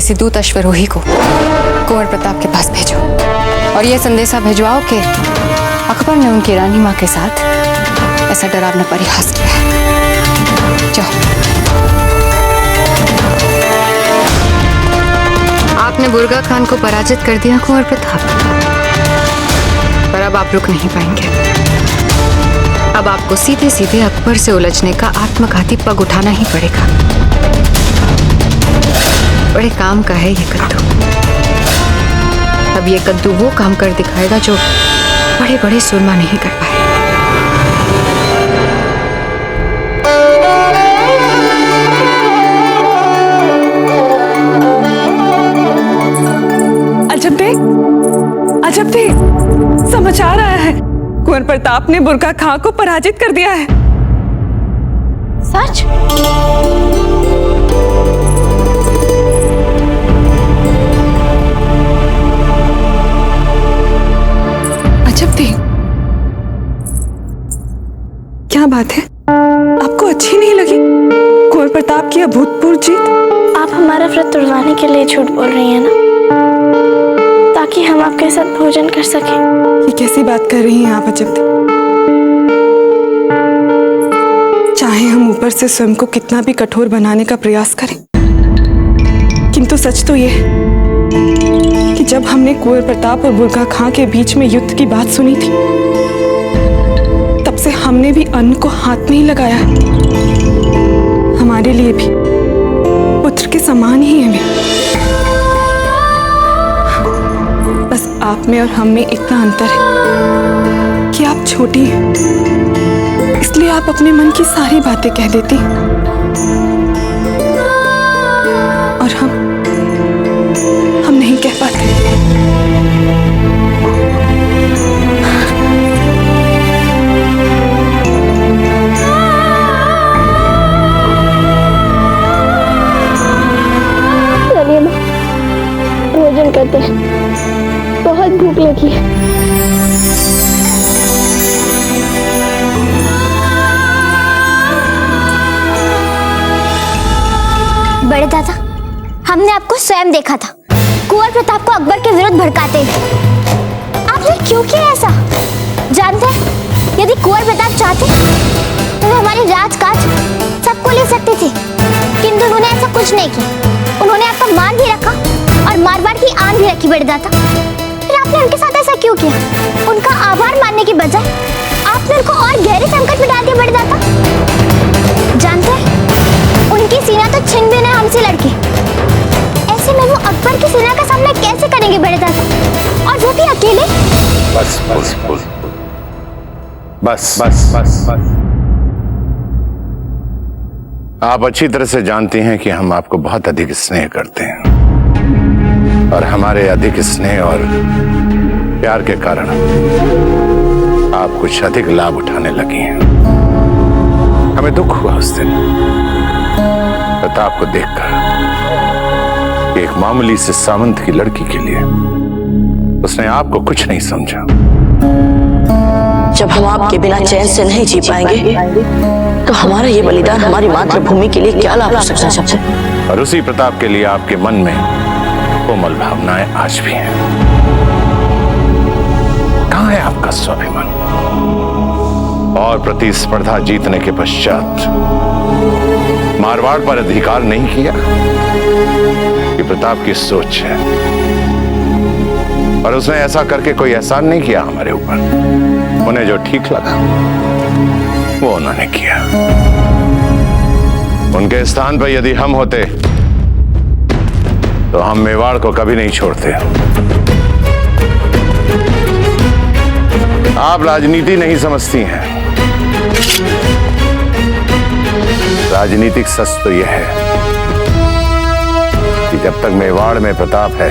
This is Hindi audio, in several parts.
किसी दूत अश्वरोही को कुंवर प्रताप के पास भेजो और यह संदेशा भिजवाओ कि अकबर ने उनकी रानी माँ के साथ ऐसा डरावना परिहास किया है। जाओ। आपने बुर्गा खान को पराजित कर दिया कुंवर प्रताप, पर अब आप रुक नहीं पाएंगे। अब आपको सीधे सीधे अकबर से उलझने का आत्मघाती पग उठाना ही पड़ेगा। बड़े काम का है ये कद्दू। अब ये कद्दू वो काम कर दिखाएगा जो बड़े बड़े सुरमा नहीं कर पाए। अजब देख, समाचार आया है, कुंवर प्रताप ने बुर्गा खां को पराजित कर दिया है। सच? अजब देख, क्या बात है? आपको अच्छी नहीं लगी कुंवर प्रताप की अभूतपूर्व जीत? आप हमारा व्रत तोड़वाने के लिए झूठ बोल रही हैं ना, ताकि हम आपके साथ भोजन कर सकें। ये कैसी बात कर रही हैं आप अजब? चाहे हम ऊपर से स्वयं को कितना भी कठोर बनाने का प्रयास करें, किंतु सच तो ये है कि जब हमने कुंवर प्रताप और बुर्गा खां के बीच में युद्ध की बात सुनी थी, तब से हमने भी अन्न को हाथ नहीं लगाया है। हमारे लिए भी पुत्र के समान ही है। बस आप में और हम में इतना अंतर है कि आप छोटी हैं, इसलिए आप अपने मन की सारी बातें कह देती, और हम नहीं कह पाते। चलिए माँ, भोजन करते हैं, बहुत भूख लगी है। बड़े दादा, हमने आपको स्वयं देखा था कुंवर प्रताप को अकबर के विरुद्ध भड़काते हुए। आपने क्यों किया ऐसा? जानते हैं, यदि कुंवर प्रताप चाहते तो वे हमारे राजकाज सबको ले सकते थे, किंतु उन्होंने ऐसा कुछ नहीं किया। उन्होंने आपका मान भी रखा और मारवाड़ की आन भी रखी। बड़े दादा, फिर आपने उनके साथ ऐसा क्यों किया? उनका आभार मानने की बजाय आपने उनको और गहरे संकट में डाल दिया। बड़े दादा, जानते हैं, उनकी सेना तो छिन भी नहीं हमसे लड़के। ऐसे में वो अकबर की सेना का सामना कैसे करेंगे बड़े दादा, और वो भी अकेले? बस बस बस बस बस बस बस। आप अच्छी तरह से जानती हैं कि हम आपको बहुत अधिक स्नेह करते हैं, और हमारे अधिक स्नेह और प्यार के कारण आप कुछ अधिक लाभ उठाने लगी हैं। हमें दुख हुआ उस दिन प्रताप को देखकर कि एक मामूली से सामंत की लड़की के लिए उसने आपको कुछ नहीं समझा। जब हम आपके बिना चैन से नहीं जी पाएंगे, तो हमारा ये बलिदान हमारी मातृभूमि के लिए क्या लाभ हो सकता है? और उसी प्रताप के लिए आपके मन में कोमल भावनाएं आज भी हैं। कहां है आपका स्वाभिमान? और प्रतिस्पर्धा जीतने के पश्चात मारवाड़ पर अधिकार नहीं किया? ये प्रताप की सोच है, और उसने ऐसा करके कोई एहसान नहीं किया हमारे ऊपर। उन्हें जो ठीक लगा वो उन्होंने किया। उनके स्थान पर यदि हम होते तो हम मेवाड़ को कभी नहीं छोड़ते। आप राजनीति नहीं समझती हैं। राजनीतिक सच तो यह है कि जब तक मेवाड़ में प्रताप है,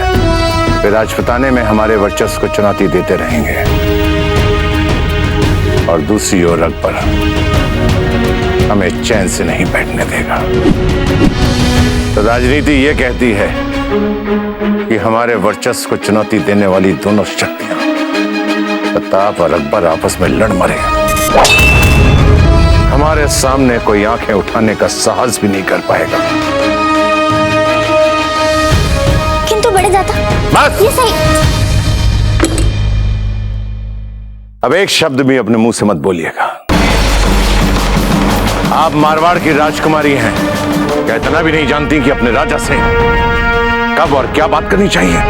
वे राजपुताने में हमारे वर्चस्व को चुनौती देते रहेंगे, और दूसरी ओर अकबर हमें चैन से नहीं बैठने देगा। तो राजनीति ये कहती है कि हमारे वर्चस्व को चुनौती देने वाली दोनों शक्तियां, प्रताप और अकबर, आपस में लड़ मरे। हमारे सामने कोई आंखें उठाने का साहस भी नहीं कर पाएगा। बस। ये सही। अब एक शब्द भी अपने मुंह से मत बोलिएगा। आप मारवाड़ की राजकुमारी हैं, क्या इतना भी नहीं जानती कि अपने राजा से कब और क्या बात करनी चाहिए?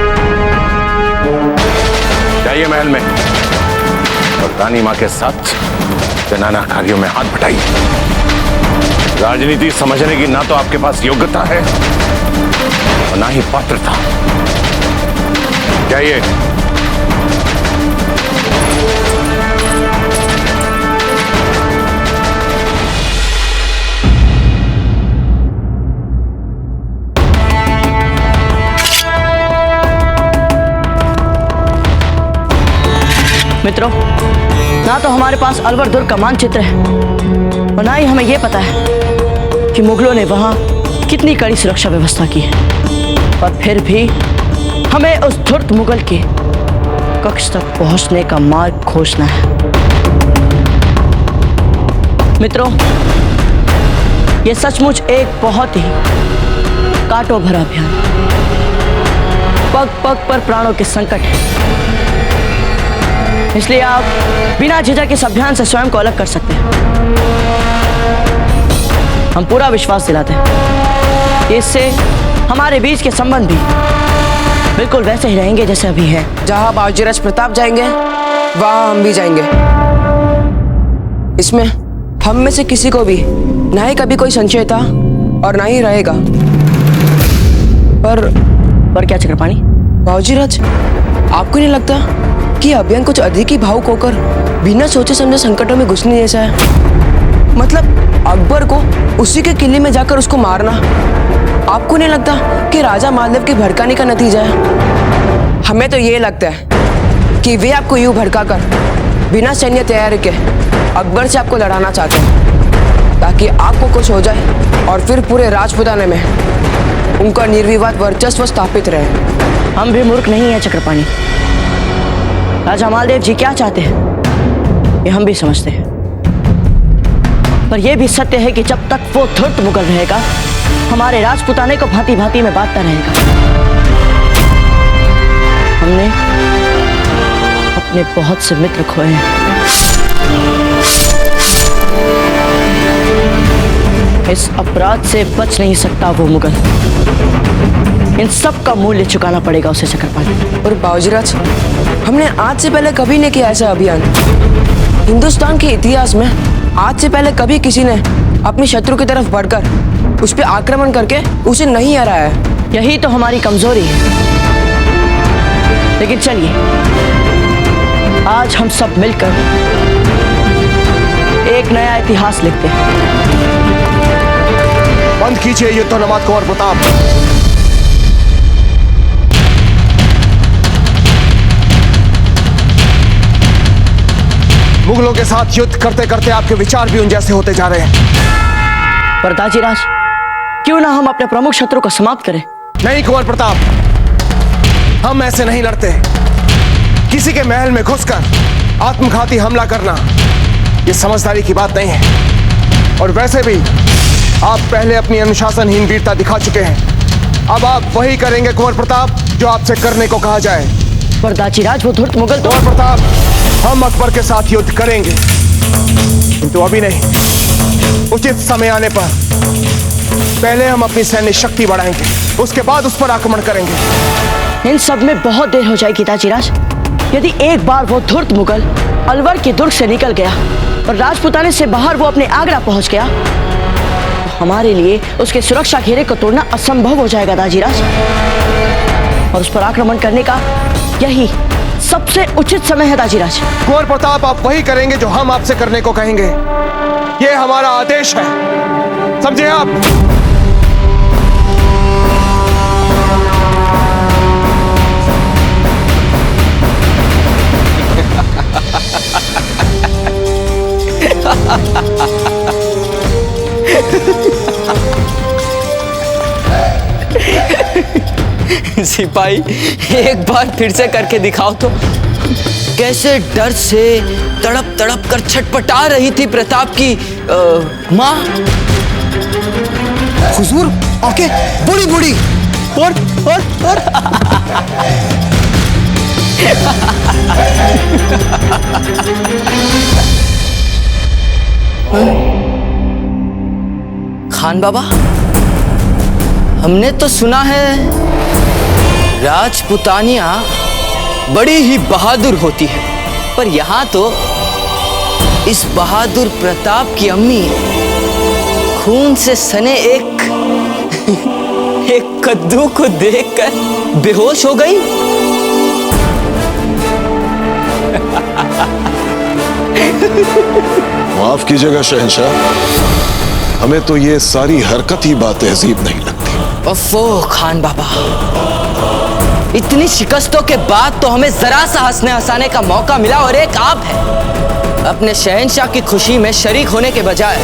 जाइए महल में और रानी मां के साथ जनाना कार्यों में हाथ बटाइए। राजनीति समझने की ना तो आपके पास योग्यता है और ना ही पात्रता। जाइए। मित्रों, ना तो हमारे पास अलवर दुर्ग का मानचित्र है और ना ही हमें यह पता है कि मुगलों ने वहां कितनी कड़ी सुरक्षा व्यवस्था की है। और फिर भी हमें उस धूर्त मुगल के कक्ष तक पहुंचने का मार्ग खोजना है। मित्रों, यह सचमुच एक बहुत ही कांटों भरा अभियान, पग पग पर प्राणों के संकट है। इसलिए आप बिना झिझक इस अभियान से स्वयं को अलग कर सकते हैं। हम पूरा विश्वास दिलाते हैं, इससे हमारे बीच के संबंध भी बिल्कुल वैसे ही रहेंगे जैसे अभी है। जहां बाजीराज प्रताप जाएंगे वहां हम भी जाएंगे। इसमें हम में से किसी को भी ना ही कभी कोई संशय था और ना ही रहेगा। पर क्या चक्रपाणी? बाजीराज, आपको नहीं लगता कि अभियान कुछ अधिक ही भावुक होकर बिना सोचे समझे संकटों में घुसने जैसा है? मतलब अकबर को उसी के किले में जाकर उसको मारना, आपको नहीं लगता कि राजा मालदेव के भड़काने का नतीजा है? हमें तो ये लगता है कि वे आपको यूं भड़काकर बिना सैन्य तैयारी के अकबर से आपको लड़ाना चाहते हैं, ताकि आपको कुछ हो जाए और फिर पूरे राजपुताने में उनका निर्विवाद वर्चस्व स्थापित रहे। हम भी मूर्ख नहीं है चक्रपाणी। राजा मालदेव जी क्या चाहते हैं ये हम भी समझते हैं, पर यह भी सत्य है कि जब तक वो धूर्त मुगल रहेगा, हमारे राजपुताने को भांति भांति में बांटता रहेगा। हमने अपने बहुत से मित्र खोए हैं। इस अपराध से बच नहीं सकता वो मुगल। इन सब का मूल्य चुकाना पड़ेगा उसे चक्रपाणी। और बाजीराज, हमने आज से पहले कभी नहीं किया ऐसा अभियान। हिंदुस्तान के इतिहास में आज से पहले कभी किसी ने अपने शत्रु की तरफ बढ़कर उस पर आक्रमण करके उसे नहीं हराया है। यही तो हमारी कमजोरी है। लेकिन चलिए, आज हम सब मिलकर एक नया इतिहास लिखते हैं। बंद कीजिए युद्धोन्माद कुंवर प्रताप। मुगलों के साथ युद्ध करते करते आपके विचार भी उन जैसे होते जा रहे हैं। पर दाजीराज, क्यों ना हम अपने प्रमुख शत्रु को समाप्त करें? नहीं कुंवर प्रताप, हम ऐसे नहीं लड़ते। किसी के महल में घुसकर आत्मघाती हमला करना ये समझदारी की बात नहीं है। और वैसे भी आप पहले अपनी अनुशासनहीन वीरता दिखा चुके हैं। अब आप वही करेंगे कुंवर प्रताप जो आपसे करने को कहा जाए। पर दाजीराज, वो धूर्त मुगल तो... कुंवर प्रताप, हम अकबर के साथ युद्ध करेंगे, किंतु अभी नहीं। उचित समय आने पर पहले हम अपनी सैन्य शक्ति बढ़ाएंगे, उसके बाद उस पर आक्रमण करेंगे। इन सब में बहुत देर हो जाएगी दाजीराज। यदि एक बार वो धूर्त मुगल अलवर के दुर्ग से निकल गया और राजपुताने से बाहर वो अपने आगरा पहुंच गया, तो हमारे लिए उसके सुरक्षा घेरे को तोड़ना असंभव हो जाएगा दाजीराज। और उस पर आक्रमण करने का यही सबसे उचित समय है दाजीराज। कुंवर प्रताप, आप वही करेंगे जो हम आपसे करने को कहेंगे। ये हमारा आदेश है, समझे आप? सिपाही, एक बार फिर से करके दिखाओ तो। कैसे डर से तड़प तड़प कर छटपटा रही थी प्रताप की माँ। हुजूर, आंखें बड़ी बड़ी खान बाबा, हमने तो सुना है राजपुतानियां बड़ी ही बहादुर होती है, पर यहाँ तो इस बहादुर प्रताप की अम्मी खून से सने एक कद्दू को देखकर बेहोश हो गई। माफ कीजिएगा शहंशाह, हमें तो ये सारी हरकत ही बातहजीब नहीं लगती। अफो खान बाबा, इतनी शिकस्तों के बाद तो हमें जरा सा हंसने हंसाने का मौका मिला और एक आप है अपने शहंशाह की खुशी में शरीक होने के बजाय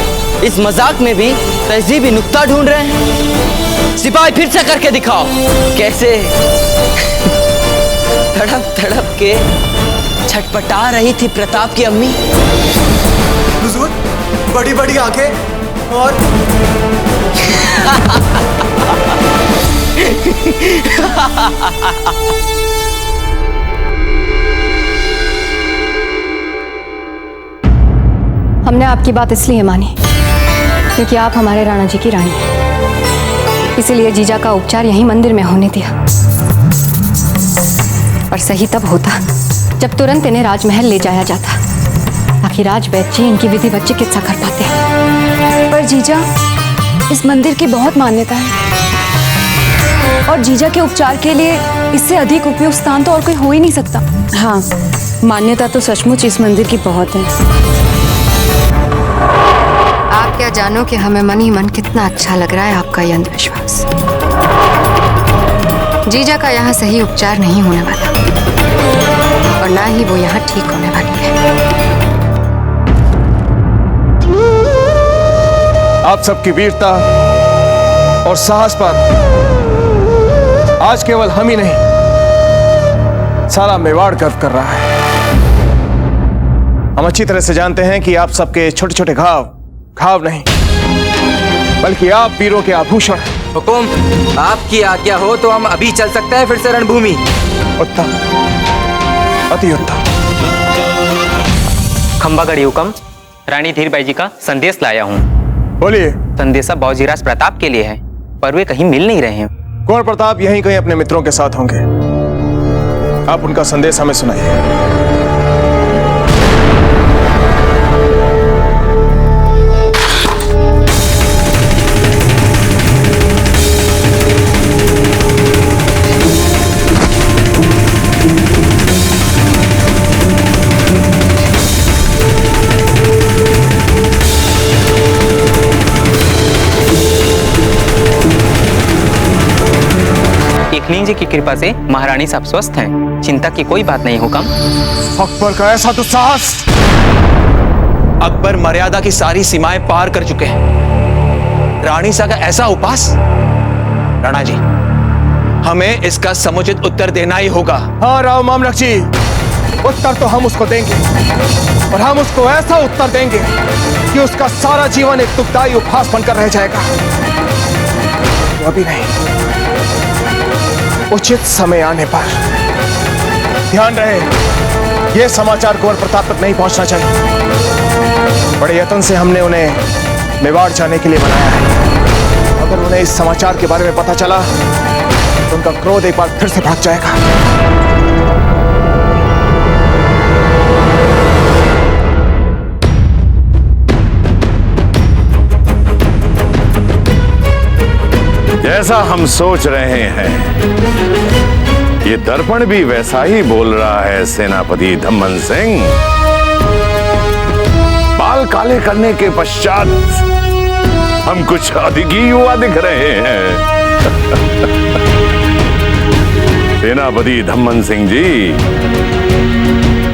इस मजाक में भी तहजीबी नुक्ता ढूंढ रहे हैं। सिपाही फिर से करके दिखाओ कैसे तड़प तड़प के छटपटा रही थी प्रताप की अम्मी। हुजूर, बड़ी बड़ी आंखें और हमने आपकी बात इसलिए मानी क्योंकि आप हमारे राणा जी की रानी हैं। इसीलिए जीजा का उपचार यहीं मंदिर में होने दिया। और सही तब होता जब तुरंत इन्हें राजमहल ले जाया जाता ताकि राजवैद्य जी इनकी विधिवत चिकित्सा कर पाते। पर जीजा, इस मंदिर की बहुत मान्यता है और जीजा के उपचार के लिए इससे अधिक उपयुक्त स्थान तो और कोई हो ही नहीं सकता। हाँ, मान्यता तो सचमुच इस मंदिर की बहुत है। आप क्या जानो कि हमें मन ही मन कितना अच्छा लग रहा है आपका ये अंधविश्वास। जीजा का यहाँ सही उपचार नहीं होने वाला और ना ही वो यहाँ ठीक होने वाली है। आप सबकी वीरता और साहस पर आज केवल हम ही नहीं, सारा मेवाड़ गर्व कर रहा है। हम अच्छी तरह से जानते हैं कि आप सबके छोटे छोटे घाव नहीं, बल्कि आप वीरों के आभूषण। हुकुम, आपकी आज्ञा हो तो हम अभी चल सकते हैं फिर से रणभूमि। उत्तम, अति उत्तम। खंबागढ़ी हुकम, रानी धीरबाई जी का संदेश लाया हूँ। बोलिए। संदेशा बाबूजीराज प्रताप के लिए है, पर वे कहीं मिल नहीं रहे हैं। कुंवर प्रताप यहीं कहीं अपने मित्रों के साथ होंगे। आप उनका संदेश हमें सुनाइए। जी की कृपा से महारानी साहब स्वस्थ हैं, चिंता की कोई बात नहीं हुकम। अकबर का ऐसा दुस्साहस! अकबर मर्यादा की सारी सीमाएं पार कर चुके हैं। रानी सा का ऐसा उपास, राणा जी हमें इसका समुचित उत्तर देना ही होगा। हाँ राव मामलक जी, उत्तर तो हम उसको देंगे और हम उसको ऐसा उत्तर देंगे कि उसका सारा जीवन एक दुखदायी उपहास बनकर रह जाएगा। तो अभी नहीं, उचित समय आने पर। ध्यान रहे, यह समाचार कुंवर प्रताप तक नहीं पहुंचना चाहिए। बड़े यत्न से हमने उन्हें मेवाड़ जाने के लिए बनाया है। अगर उन्हें इस समाचार के बारे में पता चला तो उनका क्रोध एक बार फिर से भाग जाएगा। जैसा हम सोच रहे हैं, ये दर्पण भी वैसा ही बोल रहा है सेनापति धम्मन सिंह। बाल काले करने के पश्चात हम कुछ अधिक ही युवा दिख रहे हैं। सेनापति धम्मन सिंह जी,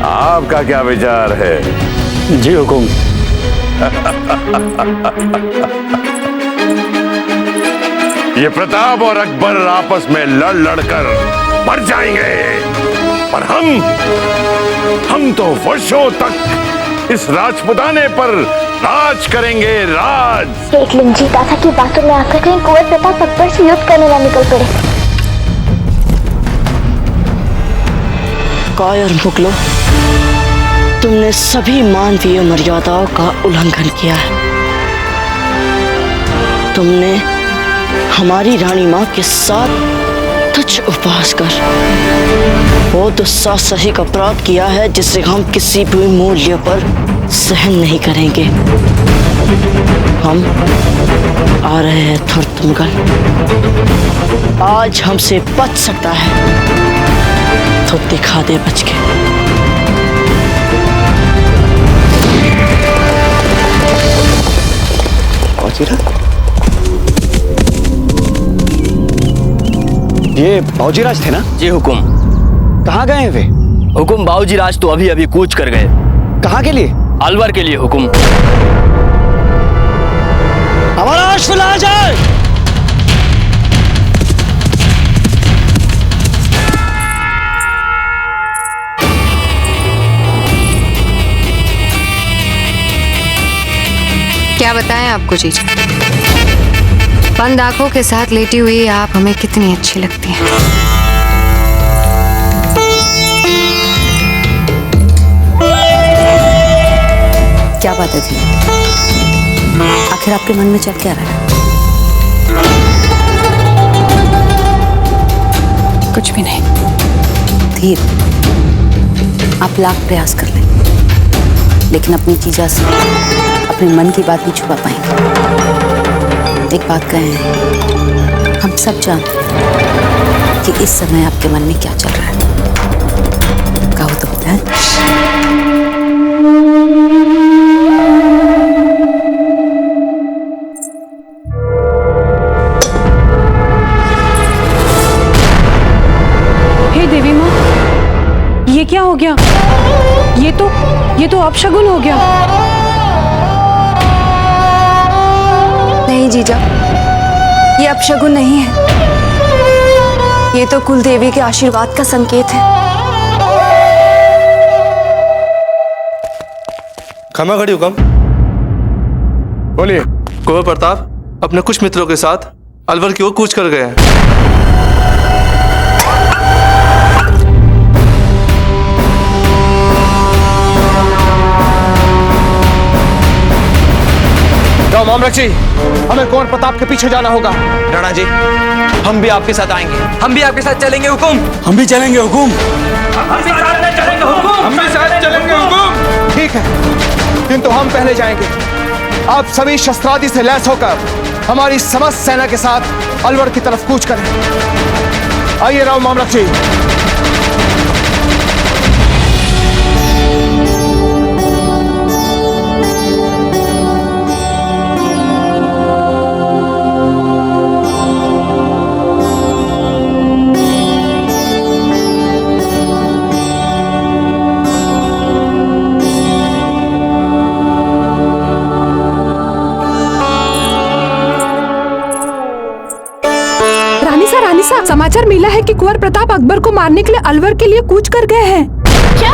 आपका क्या विचार है? जी हुकुम। ये प्रताप और अकबर आपस में लड़ लड़कर मर जाएंगे, पर हम तो वर्षों तक इस राजपुताने पर राज करेंगे, राज। देख लीजिए दादा की बातों में आकर कहीं कुंवर प्रताप अकबर से युद्ध करने ना निकल पड़े। काय और मुगलों, तुमने सभी मानवीय मर्यादाओं का उल्लंघन किया है। तुमने हमारी रानी माँ के साथ तुच्छ उपहास कर वो दुस्साहसिक अपराध किया है जिसे हम किसी भी मूल्य पर सहन नहीं करेंगे। हम आ रहे हैं धूर्त मुगल, आज हमसे बच सकता है तो दिखा दे बच के। ये बाबूजीराज थे ना? जी हुकुम। कहाँ गए हैं वे? हुकुम बाबूजीराज तो अभी अभी कूच कर गए। कहाँ के लिए? अलवर के लिए हुकुम। हमारा अश्व आ जाए। क्या बताएं आपको जीजा, बंद आंखों के साथ लेटी हुई आप हमें कितनी अच्छी लगती हैं। क्या बात है थी? आखिर आपके मन में चल क्या रहा है? कुछ भी नहीं। धीर, आप लाख प्रयास कर लें, लेकिन अपनी जीजा से अपने मन की बात नहीं छुपा पाएंगे। एक बात कहें, हम सब जानते हैं कि इस समय आपके मन में क्या चल रहा है। कहो तो बताएं। हे देवी माँ, ये क्या हो गया? ये तो अपशगुन हो गया। नहीं जीजा, ये अपशगुन नहीं है, ये तो कुल देवी के आशीर्वाद का संकेत है। खमा खड़ी हुकम। बोलिए। कुंवर प्रताप अपने कुछ मित्रों के साथ अलवर की ओर कूच कर गए हैं। मामलक जी, हमें कुंवर प्रताप के पीछे जाना होगा। राणा जी, हम भी आपके साथ आएंगे। हम भी आपके साथ चलेंगे हुकुम। हम भी चलेंगे हुकुम। हम भी साथ चलेंगे हुकुम। हम भी साथ चलेंगे हुकुम। ठीक है, किंतु हम पहले जाएंगे। आप सभी शस्त्रादि से लैस होकर हमारी समस्त सेना के साथ अलवर की तरफ कूच करें। आइए राव मामलक जी। रानी सा, समाचार मिला है कि कुंवर प्रताप अकबर को मारने के लिए अलवर के लिए कूच कर गए हैं। क्या?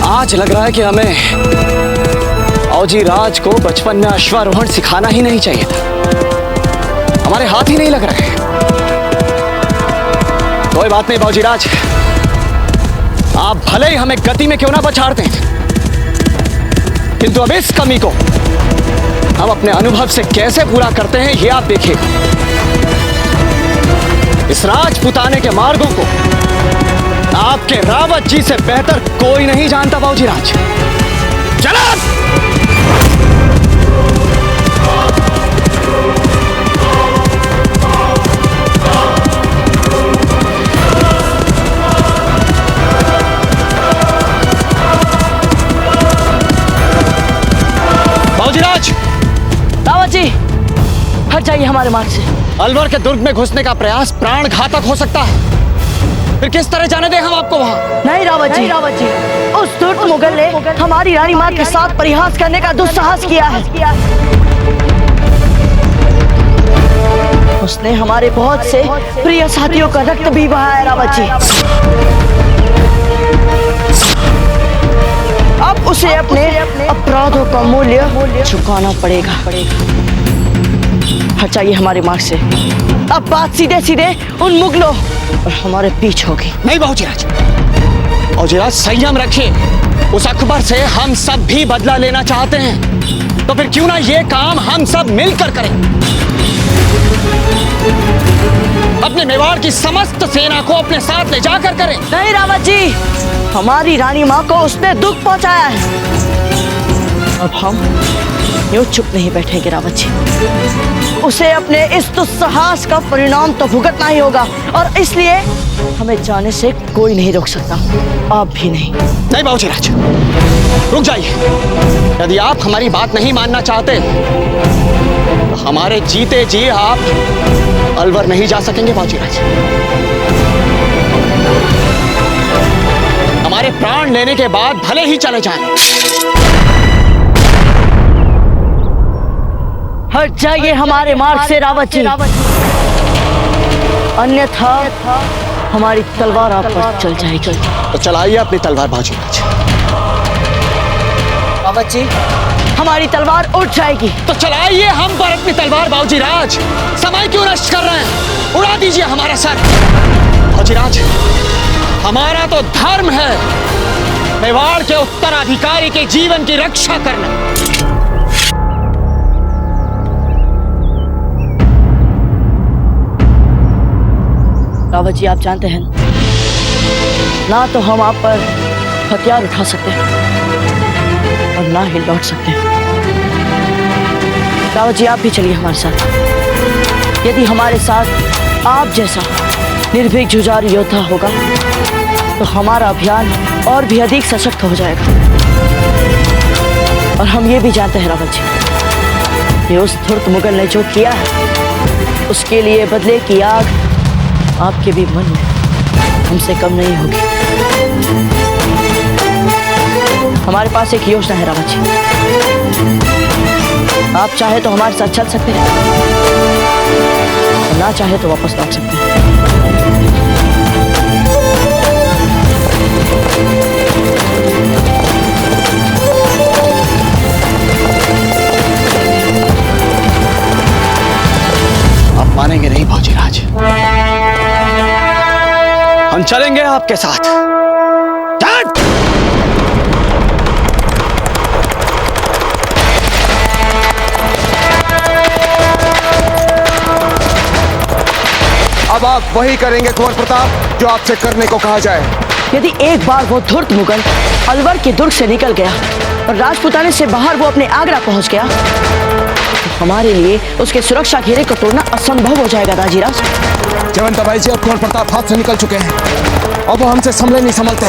आज लग रहा है कि हमें औजी राज को बचपन में अश्वारोहण सिखाना ही नहीं चाहिए था। हमारे हाथ ही नहीं लग रहे। कोई बात नहीं बाबूजी राज, आप भले ही हमें गति में क्यों ना पछाड़ते, किंतु अब इस कमी को हम अपने अनुभव से कैसे पूरा करते हैं ये आप देखिएगा। इस राजपुताने के मार्गों को आपके रावत जी से बेहतर कोई नहीं जानता बाबूजी राज। चलो! हमारे मार्ग से। अलवर के दुर्ग में घुसने का प्रयास प्राण घातक हो सकता है। फिर किस तरह जाने दें हम आपको वहाँ? नहीं रावत जी, उस धूर्त मुगल ने हमारी रानी माँ के साथ परिहास करने का दुस्साहस किया है। उसने हमारे बहुत से प्रिय साथियों का रक्त भी बहाया रावत जी। अब उसे अपने अपराधों का मूल्य चुकाना पड़ेगा। हट जाइए हमारे मार्ग से। अब बात सीधे सीधे उन मुगलों और हमारे पीछे होगी। नहीं बाबूजीराज, बाबूजीराज संयम रखिए। उस अकबर से हम सब भी बदला लेना चाहते हैं, तो फिर क्यों ना ये काम हम सब मिलकर करें। अपने मेवाड़ की समस्त सेना को अपने साथ ले जाकर करें। नहीं रावत जी, हमारी रानी माँ को उसने दुख पहुंचाया है। अब हम यूं चुप नहीं बैठेंगे रावत जी। उसे अपने इस दुस्साहस का परिणाम तो भुगतना ही होगा, और इसलिए हमें जाने से कोई नहीं रोक सकता, आप भी नहीं। नहीं बाबूजीराज, रुक जाइए। यदि आप हमारी बात नहीं मानना चाहते तो हमारे जीते जी आप अलवर नहीं जा सकेंगे बाबूजीराज। हमारे प्राण लेने के बाद भले ही चले जाएं। हट जाइए हमारे मार्ग से रावत जी, अन्यथा हमारी तलवार आप पर चल जाएगी। तो चलाइए अपनी तलवार बाबूजीराज। रावत जी, हमारी तलवार उठ जाएगी। तो चलाइए हम पर अपनी तलवार बाबूजीराज। समय क्यों नष्ट कर रहे हैं? उड़ा दीजिए हमारा सर। बाबूजीराज, हमारा तो धर्म है मेवाड़ के उत्तराधिकारी के जीवन की रक्षा करना। रावत जी, आप जानते हैं ना, तो हम आप पर हथियार उठा सकते हैं और ना ही लौट सकते हैं। रावत जी, आप भी चलिए हमारे साथ। यदि हमारे साथ आप जैसा निर्भीक जुझारू योद्धा होगा तो हमारा अभियान और भी अधिक सशक्त हो जाएगा। और हम ये भी जानते हैं रावत जी, कि उस धूर्त मुगल ने जो किया है उसके लिए बदले की आग आपके भी मन में हमसे कम नहीं होगी। हमारे पास एक योजना है रावत जी। आप चाहे तो हमारे साथ चल सकते हैं, और ना चाहे तो वापस लौट सकते हैं। आप मानेंगे नहीं बाबूजीराज, हम चलेंगे आपके साथ। अब आप वही करेंगे कुंवर प्रताप जो आपसे करने को कहा जाए। यदि एक बार वो धूर्त मुगल अलवर के दुर्ग से निकल गया और राजपुताने से बाहर वो अपने आगरा पहुंच गया, तो हमारे लिए उसके सुरक्षा घेरे को तोड़ना असंभव हो जाएगा दाजीराज। जयवंताबाई जी, अब कुंवर प्रताप हाथ से निकल चुके हैं, अब वो हमसे संभले नहीं संभलते।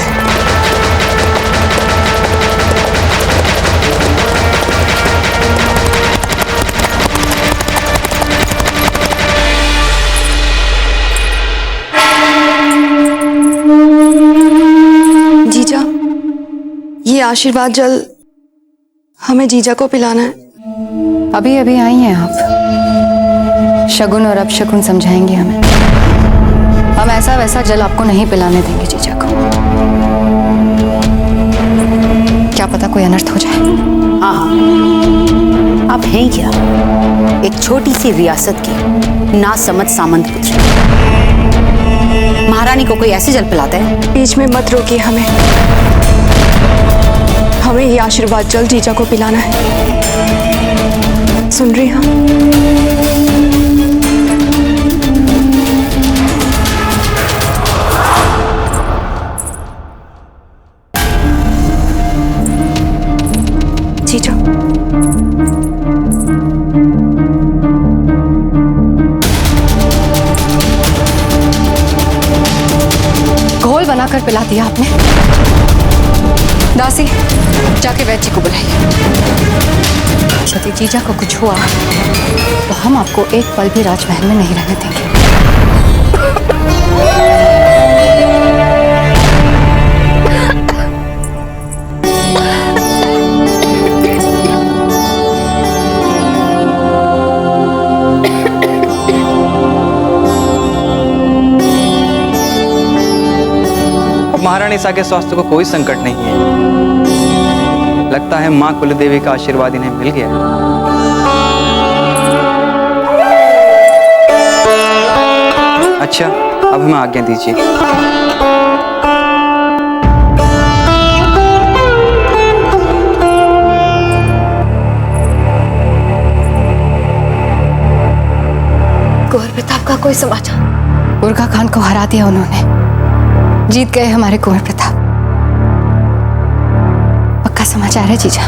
जीजा, ये आशीर्वाद जल हमें जीजा को पिलाना है। अभी अभी आई हैं आप, शगुन और अपशगुन समझाएंगे हमें। हम ऐसा वैसा जल आपको नहीं पिलाने देंगे जीजा को। क्या पता कोई अनर्थ हो जाए। हाँ हाँ, आप हैं क्या? एक छोटी सी रियासत की ना समझ सामंत पुत्र, महारानी को कोई ऐसे जल पिलाता है? बीच में मत रोकिए हमें ये आशीर्वाद जल जीजा को पिलाना है। सुन रही हैं? जीजा, घोल बनाकर पिला दिया आपने। दासी, जाके वैद्य को बुलाइए। यदि जीजा को कुछ हुआ तो हम आपको एक पल भी राजमहल में नहीं रहने देंगे। महारानी सा के स्वास्थ्य को कोई संकट नहीं है। लगता है मां कुलदेवी का आशीर्वाद इन्हें मिल गया। अच्छा, अब हमें आज्ञा दीजिए। कुंवर प्रताप का कोई समाचार? बुर्गा खान को हरा दिया उन्होंने। जीत गए हमारे कुंवर प्रताप। पक्का समाचार है जीजा?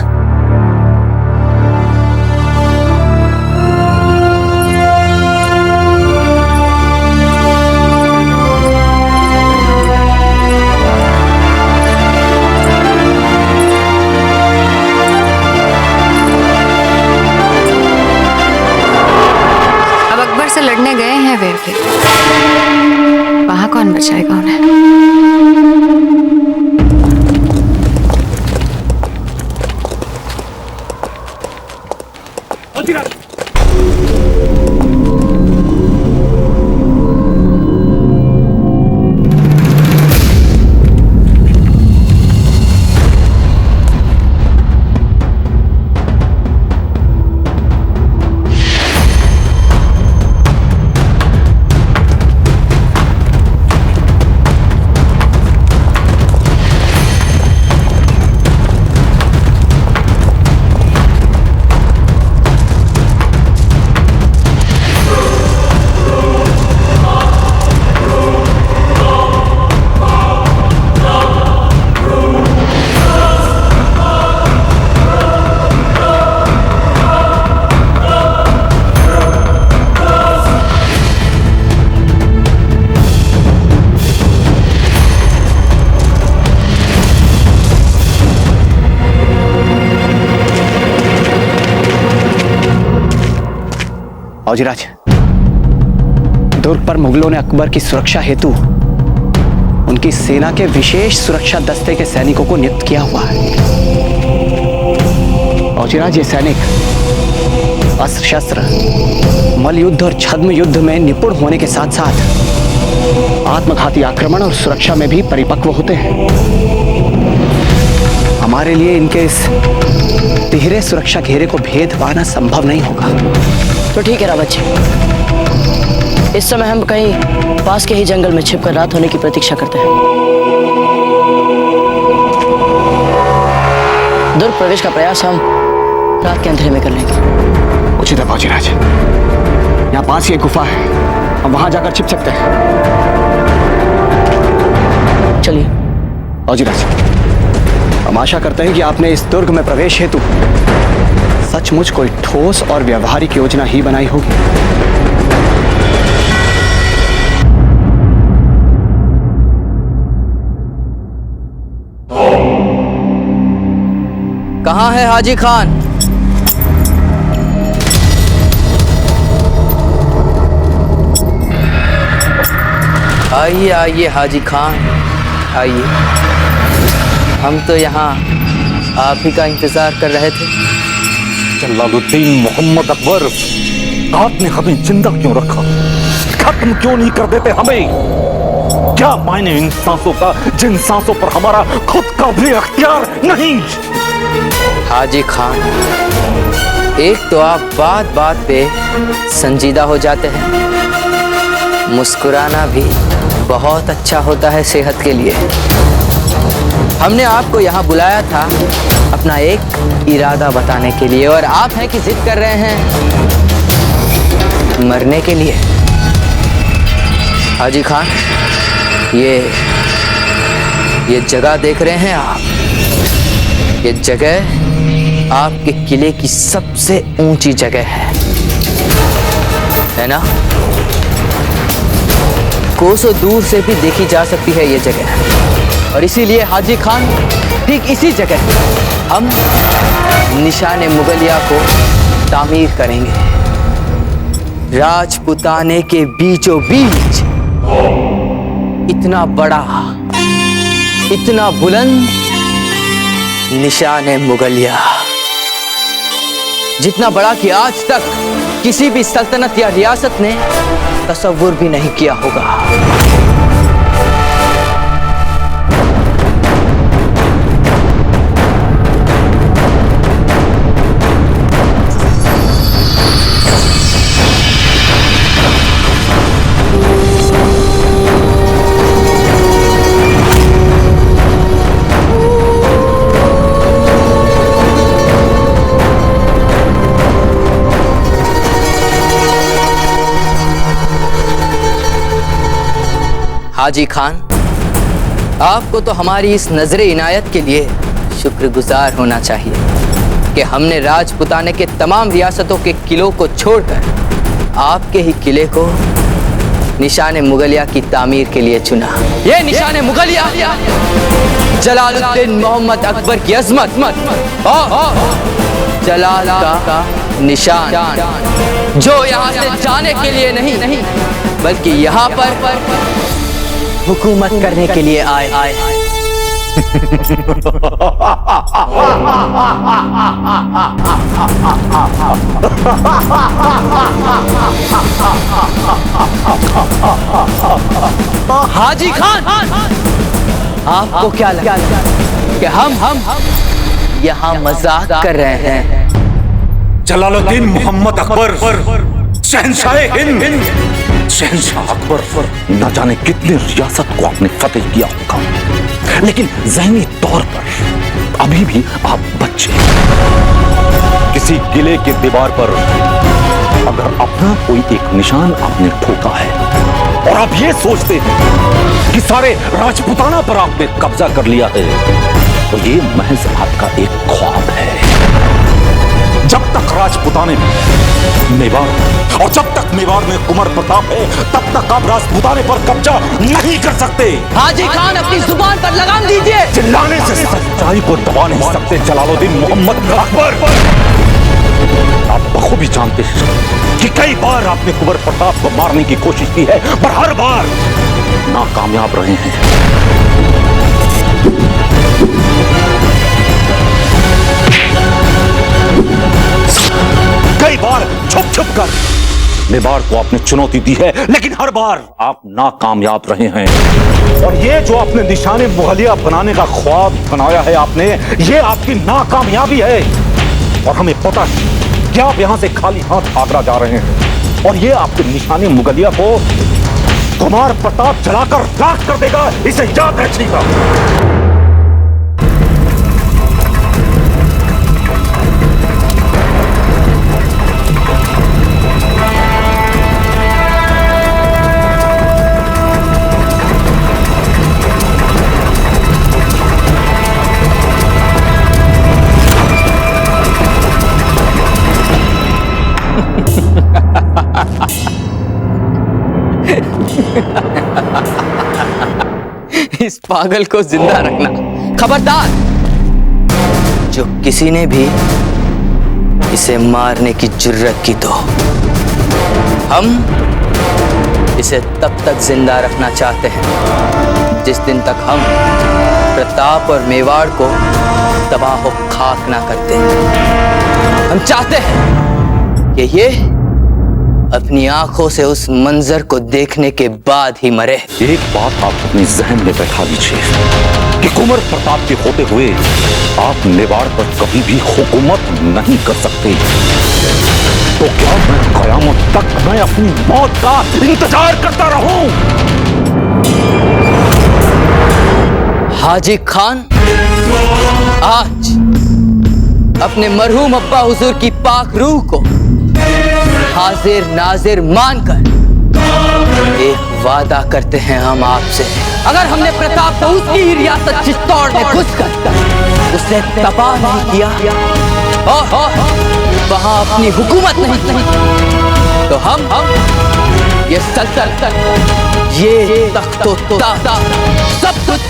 अब अकबर से लड़ने गए हैं वे, वहां कौन बचाएगा उन्हें? फौजीराज, दुर्ग पर मुगलों ने अकबर की सुरक्षा हेतु उनकी सेना के विशेष सुरक्षा दस्ते के सैनिकों को नियुक्त किया हुआ है। फौजीराज, ये सैनिक अस्त्र शस्त्र, मल युद्ध और छद्म युद्ध में निपुण होने के साथ साथ आत्मघाती आक्रमण और सुरक्षा में भी परिपक्व होते हैं। हमारे लिए इनके इस तिहरे सुरक्षा घेरे को भेद पाना संभव नहीं होगा। तो ठीक है रावत जी, इस समय हम कहीं पास के ही जंगल में छिपकर रात होने की प्रतीक्षा करते हैं। दुर्ग प्रवेश का प्रयास हम रात के अंधेरे में कर लेंगे। उचित है फौजीराज, यहाँ पास ही एक गुफा है, हम वहां जाकर छिप सकते हैं। चलिए फौजीराज, हम आशा करते हैं कि आपने इस दुर्ग में प्रवेश हेतु सचमुच कोई ठोस और व्यवहारिक योजना ही बनाई होगी। कहाँ है हाजी खान? आइए आइए हाजी खान, आइए। हम तो यहाँ आप ही का इंतजार कर रहे थे। जलालुद्दीन मोहम्मद अकबर, आपने हमें जिंदा क्यों रखा? खत्म क्यों नहीं कर देते हमें? क्या मायने इन सांसों का जिन सांसों पर हमारा खुद का भी अख्तियार नहीं? हाजी खान, एक तो आप बात बात पे संजीदा हो जाते हैं, मुस्कुराना भी बहुत अच्छा होता है सेहत के लिए। हमने आपको यहाँ बुलाया था अपना एक इरादा बताने के लिए, और आप हैं कि जिद कर रहे हैं मरने के लिए। हाजी खान, ये जगह देख रहे हैं आप? ये जगह आपके किले की सबसे ऊंची जगह है ना? कोसों दूर से भी देखी जा सकती है ये जगह, और इसीलिए हाजी खान ठीक इसी जगह हम निशाने मुगलिया को तामीर करेंगे। राजपुताने के बीचों बीच इतना बड़ा, इतना बुलंद निशाने मुगलिया, जितना बड़ा कि आज तक किसी भी सल्तनत या रियासत ने तसव्वुर भी नहीं किया होगा। हाजी खान, आपको तो हमारी इस नजरे इनायत के लिए शुक्रगुजार होना चाहिए कि हमने राजपुताने के तमाम रियासतों के किलों को छोड़कर आपके ही किले को निशाने मुगलिया की तामीर के लिए चुना। ये निशाने मुगलिया जलालुद्दीन मोहम्मद अकबर की अजमत और जलाल का निशान, जो यहाँ से जाने के लिए नहीं बल्कि यहाँ पर हुकूमत करने के लिए आए। हाजी खान, आपको क्या लगा कि हम यहाँ मजाक कर रहे हैं? जलालुद्दीन मोहम्मद अकबर, शहंशाह हिंद, शहंशाह अकबर न जाने कितने रियासत को आपने फतेह किया होगा, लेकिन ज़हनी तौर पर अभी भी आप बच्चे। किसी किले की दीवार पर अगर अपना कोई एक निशान आपने ठोका है और आप ये सोचते हैं कि सारे राजपुताना पर आपने कब्जा कर लिया है, तो ये महज आपका एक ख्वाब है। जब तक राजपुताने में मेवाड़ और जब तक मेवाड़ में कुंवर प्रताप है, तब तक आप राजपुताने पर कब्जा नहीं कर सकते। हाजी खान, अपनी जुबान पर लगाम दीजिए। चिल्लाने से सच्चाई को दबा नहीं सकते जलालुद्दीन मोहम्मद अकबर। आप बखूबी जानते हैं कि कई बार आपने कुंवर प्रताप को मारने की कोशिश की है, पर हर बार नाकामयाब रहे हैं। कई बार छुप छुप कर मेवाड़ को आपने चुनौती दी है, लेकिन हर बार आप नाकामयाब रहे हैं। और ये जो आपने निशाने मुगलिया बनाने का ख्वाब बनाया है आपने, ये आपकी नाकामयाबी है। और हमें पता है कि आप यहां से खाली हाथ आगरा जा रहे हैं, और ये आपके निशाने मुगलिया को कुमार प्रताप जलाकर राख कर देगा। इसे याद रखिएगा। इस पागल को जिंदा रखना। खबरदार, जो किसी ने भी इसे मारने की जुर्रत की तो हम इसे तब तक जिंदा रखना चाहते हैं जिस दिन तक हम प्रताप और मेवाड़ को तबाह खाक ना करते। हम चाहते हैं कि ये अपनी आंखों से उस मंजर को देखने के बाद ही मरे। एक बात आप अपने जहन में बैठा लीजिए कि कुंवर प्रताप के होते हुए आप मेवाड़ पर कभी भी हुकूमत नहीं कर सकते। तो क्या मैं कयामत तक मैं अपनी मौत का इंतजार करता रहूं? हाजी खान, आज अपने मरहूम अब्बा हुजूर की पाक रूह को हाजिर नाजिर मानकर एक वादा करते हैं हम आपसे। अगर हमने प्रताप को उसकी ही रियासत चित्तौड़ में घुसकर उसे तबाह नहीं किया और वहां अपनी हुकूमत नहीं की, तो हम ये सल्तनत, ये तख्तो ताख्त सब कुछ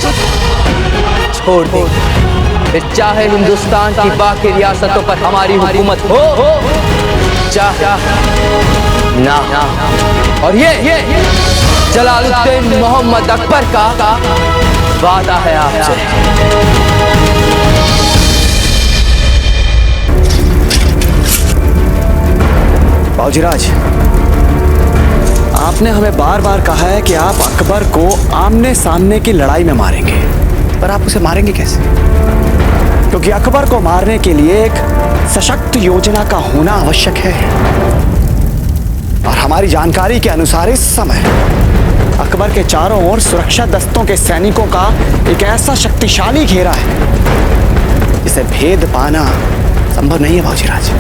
छोड़ देंगे। फिर चाहे हिंदुस्तान की बाकी रियासतों पर हमारी हुकूमत हो चाहे ना। और ये जलालुद्दीन मोहम्मद अकबर का वादा है आपसे। बाबूजीराज, आपने हमें बार बार कहा है कि आप अकबर को आमने सामने की लड़ाई में मारेंगे, पर आप उसे मारेंगे कैसे? क्योंकि अकबर को मारने के लिए एक सशक्त योजना का होना आवश्यक है। और हमारी जानकारी के अनुसार इस समय अकबर के चारों ओर सुरक्षा दस्तों के सैनिकों का एक ऐसा शक्तिशाली घेरा है जिसे भेद पाना संभव नहीं है। बाबूजीराज,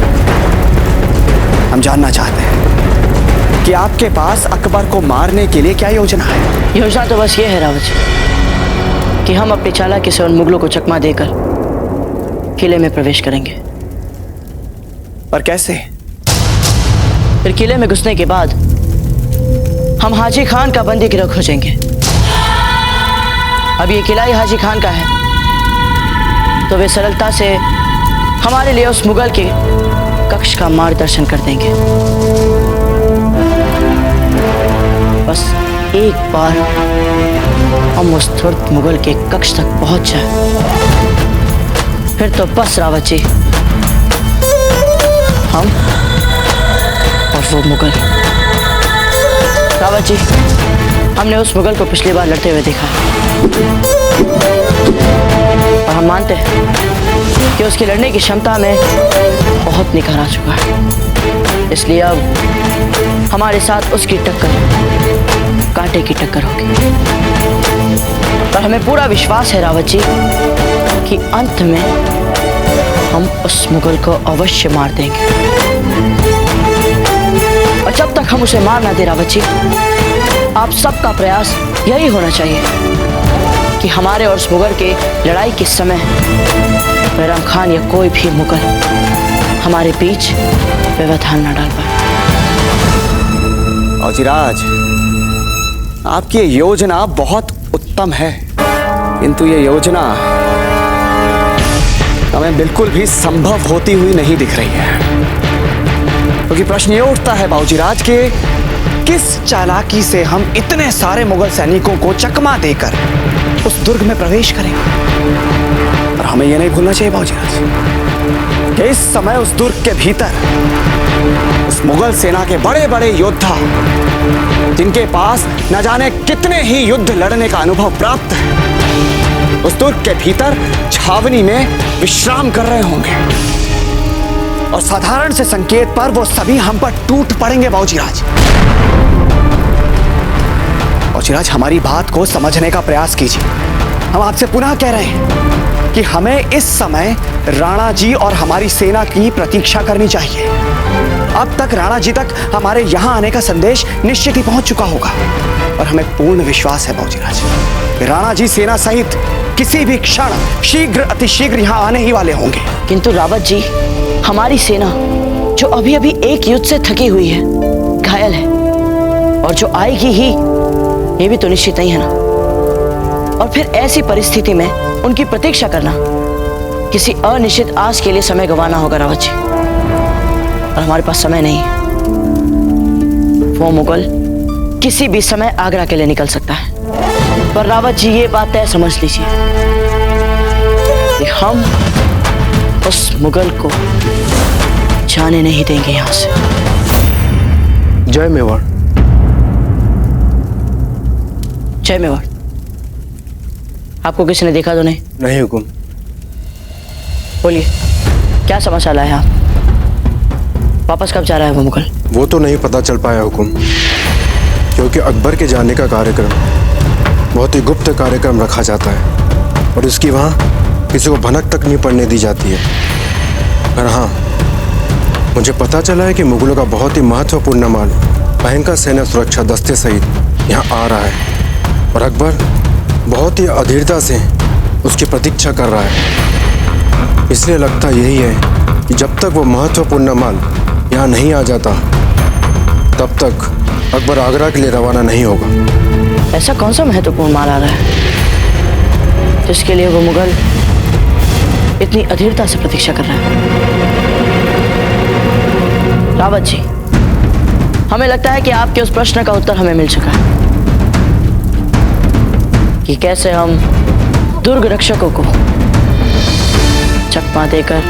हम जानना चाहते हैं कि आपके पास अकबर को मारने के लिए क्या योजना है? योजना तो बस ये है रावत जी कि हम अपनी चालाकी से उन मुगलों को चकमा देकर किले में प्रवेश करेंगे। पर कैसे? फिर किले में घुसने के बाद हम हाजी खान का बंदी गिरफ्त हो जाएंगे। अब ये किला ही हाजी खान का है, तो वे सरलता से हमारे लिए उस मुगल के कक्ष का मार्गदर्शन कर देंगे। बस एक बार हम उस धूर्त मुगल के कक्ष तक पहुंच जाए, फिर तो बस रावत जी, हम और वो मुगल। रावत जी, हमने उस मुगल को पिछली बार लड़ते हुए देखा और हम मानते हैं कि उसकी लड़ने की क्षमता में बहुत निखार आ चुका है। इसलिए अब हमारे साथ उसकी टक्कर कांटे की टक्कर होगी। और हमें पूरा विश्वास है रावत जी कि अंत में हम उस मुगल को अवश्य मार देंगे। और जब तक हम उसे मार ना दे रावत जी, आप सबका प्रयास यही होना चाहिए कि हमारे और उस मुगल के लड़ाई के समय बैराम खान या कोई भी मुगल हमारे बीच व्यवधान न डाल पाए। बाबूजीराज, आपकी योजना बहुत उत्तम है, किंतु ये योजना हमें बिल्कुल भी संभव होती हुई नहीं दिख रही है। क्योंकि प्रश्न ये उठता है बाबूजीराज के किस चालाकी से हम इतने सारे मुगल सैनिकों को चकमा देकर उस दुर्ग में प्रवेश करेंगे। और हमें यह नहीं भूलना चाहिए बाबूजीराज कि इस समय उस दुर्ग के भीतर उस मुगल सेना के बड़े बड़े योद्धा, जिनके पास न जाने कितने ही युद्ध लड़ने का अनुभव प्राप्त है, उस दुर्ग के भीतर छावनी में विश्राम कर रहे होंगे। और साधारण से संकेत पर वो सभी हम पर टूट पड़ेंगे। बाबूजीराज, बाबूजीराज, हमारी बात को समझने का प्रयास कीजिए। हम आपसे पुनः कह रहे हैं कि हमें इस समय राणा जी और हमारी सेना की प्रतीक्षा करनी चाहिए। अब तक राणा जी तक हमारे यहाँ आने का संदेश निश्चित ही पहुंच चुका होगा और हमें पूर्ण विश्वास है बाबूजीराज, राणा जी सेना सहित किसी भी क्षण शीघ्र अतिशीघ्र यहाँ आने ही वाले होंगे। किंतु रावत जी, हमारी सेना जो अभी अभी एक युद्ध से थकी हुई है, घायल है, और जो आएगी ही ये भी तो निश्चित नहीं है ना। और फिर ऐसी परिस्थिति में उनकी प्रतीक्षा करना किसी अनिश्चित आस के लिए समय गंवाना होगा रावत जी, और हमारे पास समय नहीं है। वो मुगल किसी भी समय आगरा के लिए निकल सकता है। पर रावत जी, ये बात तय समझ लीजिए कि हम उस मुगल को जाने नहीं देंगे यहां से। जय मेवाड़। जय मेवाड़। आपको किसी ने देखा तो नहीं? नहीं हुकुम। बोलिए, क्या समाचार लाए आप? वापस कब जा रहा है वो मुगल? वो तो नहीं पता चल पाया हुकुम, क्योंकि अकबर के जाने का कार्यक्रम बहुत ही गुप्त कार्यक्रम रखा जाता है और इसकी वहाँ किसी को भनक तक नहीं पड़ने दी जाती है। पर हाँ, मुझे पता चला है कि मुगलों का बहुत ही महत्वपूर्ण माल भयंकर सेना सुरक्षा दस्ते सहित यहाँ आ रहा है और अकबर बहुत ही अधीरता से उसकी प्रतीक्षा कर रहा है। इसलिए लगता यही है कि जब तक वो महत्वपूर्ण माल यहाँ नहीं आ जाता, तब तक अकबर आगरा के लिए रवाना नहीं होगा। ऐसा कौन सा महत्वपूर्ण माल आ रहा है जिसके लिए वो मुगल इतनी अधीरता से प्रतीक्षा कर रहा है? रावत जी, हमें लगता है कि आपके उस प्रश्न का उत्तर हमें मिल चुका है कि कैसे हम दुर्ग रक्षकों को चकमा देकर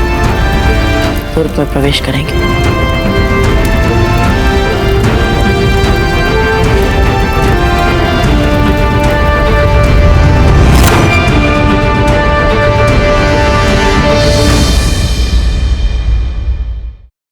दुर्ग में प्रवेश करेंगे।